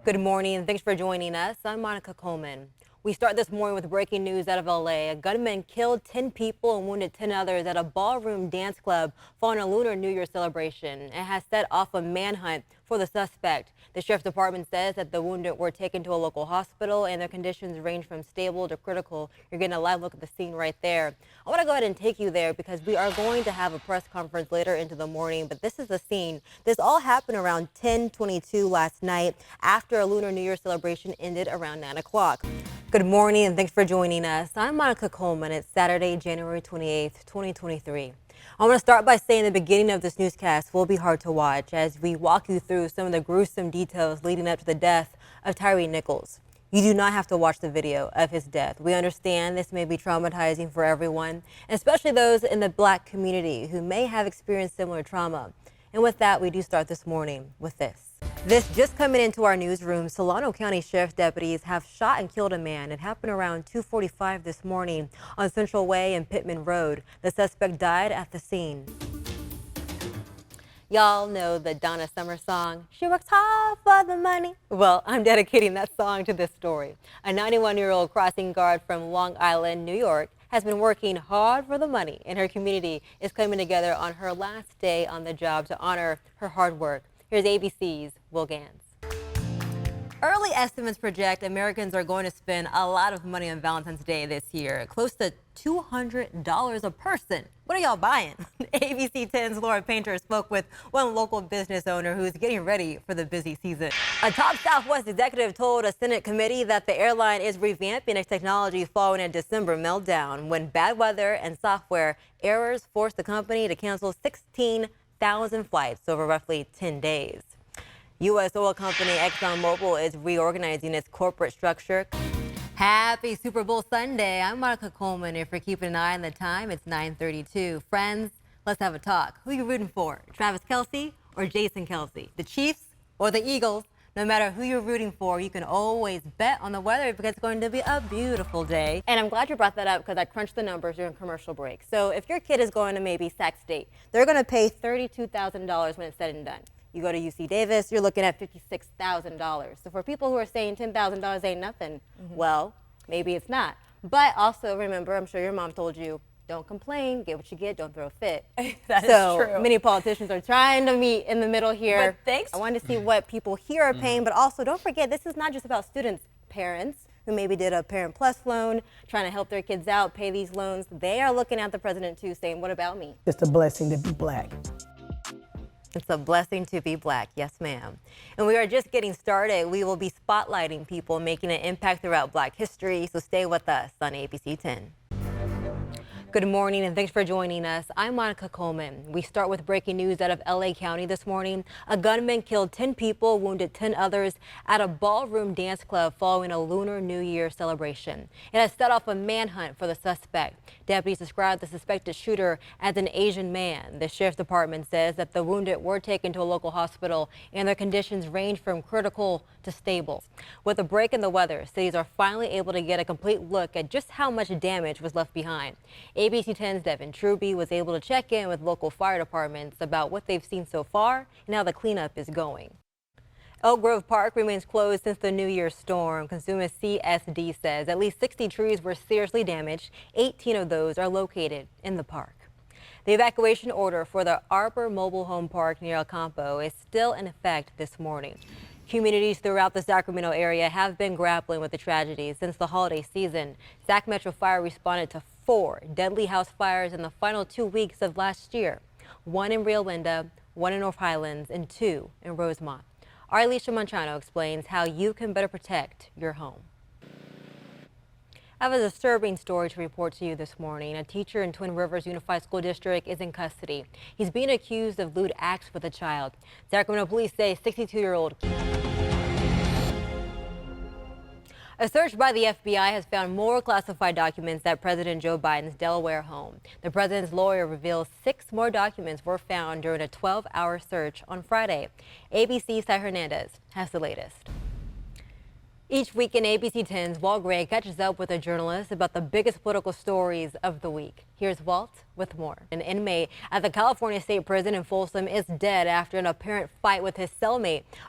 Good morning and thanks for joining us. I'm Monica Coleman. We start this morning with breaking news out of LA. A gunman killed 10 people and wounded 10 others at a ballroom dance club following a Lunar New Year celebration. It has set off a manhunt for the suspect. The sheriff's department says that the wounded were taken to a local hospital and their conditions range from stable to critical. You're getting a live look at the scene right there. I want to go ahead and take you there because we are going to have a press conference later into the morning, but this is the scene. This all happened around 10:22 last night after a Lunar New Year celebration ended around 9 o'clock. Good morning and thanks for joining us. I'm Monica Coleman. It's Saturday, January 28th, 2023. I want to start by saying the beginning of this newscast will be hard to watch as we walk you through some of the gruesome details leading up to the death of Tyre Nichols. You do not have to watch the video of his death. We understand this may be traumatizing for everyone, especially those in the Black community who may have experienced similar trauma. And with that, we do start this morning with this. This just coming into our newsroom, Solano County Sheriff's deputies have shot and killed a man. It happened around 2:45 this morning on Central Way and Pittman Road. The suspect died at the scene. Y'all know the Donna Summer song, "She works hard for the money." Well, I'm dedicating that song to this story. A 91-year-old crossing guard from Long Island, New York, has been working hard for the money, and her community is coming together on her last day on the job to honor her hard work. Here's ABC's Will Gans. Early estimates project Americans are going to spend a lot of money on Valentine's Day this year, close to $200 a person. What are y'all buying? ABC 10's Laura Painter spoke with one local business owner who's getting ready for the busy season. A top Southwest executive told a Senate committee that the airline is revamping its technology following a December meltdown when bad weather and software errors forced the company to cancel 16,000 flights over roughly 10 days. U.S. oil company ExxonMobil is reorganizing its corporate structure. Happy Super Bowl Sunday. I'm Monica Coleman. If you're keeping an eye on the time, it's 9:32. Friends, let's have a talk. Who are you rooting for? Travis Kelce or Jason Kelce? The Chiefs or the Eagles? No matter who you're rooting for, you can always bet on the weather because it's going to be a beautiful day. And I'm glad you brought that up because I crunched the numbers during commercial break. So if your kid is going to maybe Sac State, they're going to pay $32,000 when it's said and done. You go to UC Davis, you're looking at $56,000. So for people who are saying $10,000 ain't nothing, well, maybe it's not. But also remember, I'm sure your mom told you, don't complain, get what you get, don't throw a fit. That is true. Many politicians are trying to meet in the middle here. But thanks. I wanted to see what people here are paying, but also don't forget, this is not just about students, parents who maybe did a Parent Plus loan, trying to help their kids out, pay these loans. They are looking at the president too, saying, what about me? It's a blessing to be Black. It's a blessing to be Black, yes ma'am. And we are just getting started. We will be spotlighting people making an impact throughout Black history, so stay with us on ABC 10. Good morning and thanks for joining us. I'm Monica Coleman. We start with breaking news out of LA County this morning. A gunman killed 10 people, wounded 10 others at a ballroom dance club following a Lunar New Year celebration. It has set off a manhunt for the suspect. Deputies described the suspected shooter as an Asian man. The sheriff's department says that the wounded were taken to a local hospital and their conditions range from critical to stable. With a break in the weather, cities are finally able to get a complete look at just how much damage was left behind. ABC 10's Devin Truby was able to check in with local fire departments about what they've seen so far and how the cleanup is going. Elk Grove Park remains closed since the New Year's storm. Consumer CSD says at least 60 trees were seriously damaged. 18 of those are located in the park. The evacuation order for the Arbor Mobile Home Park near El Campo is still in effect this morning. Communities throughout the Sacramento area have been grappling with the tragedy since the holiday season. Sac Metro Fire responded to 4 deadly house fires in the final 2 weeks of last year. 1 in Rio Linda, 1 in North Highlands, and 2 in Rosemont. Our Alicia Monchano explains how you can better protect your home. I have a disturbing story to report to you this morning. A teacher in Twin Rivers Unified School District is in custody. He's being accused of lewd acts with a child. Sacramento police say 62-year-old. A search by the FBI has found more classified documents at President Joe Biden's Delaware home. The president's lawyer reveals 6 more documents were found during a 12-hour search on Friday. ABC's Ty Hernandez has the latest. Each week in ABC 10's Walt Gray catches up with a journalist about the biggest political stories of the week. Here's Walt with more. An inmate at the California State Prison in Folsom is dead after an apparent fight with his cellmate.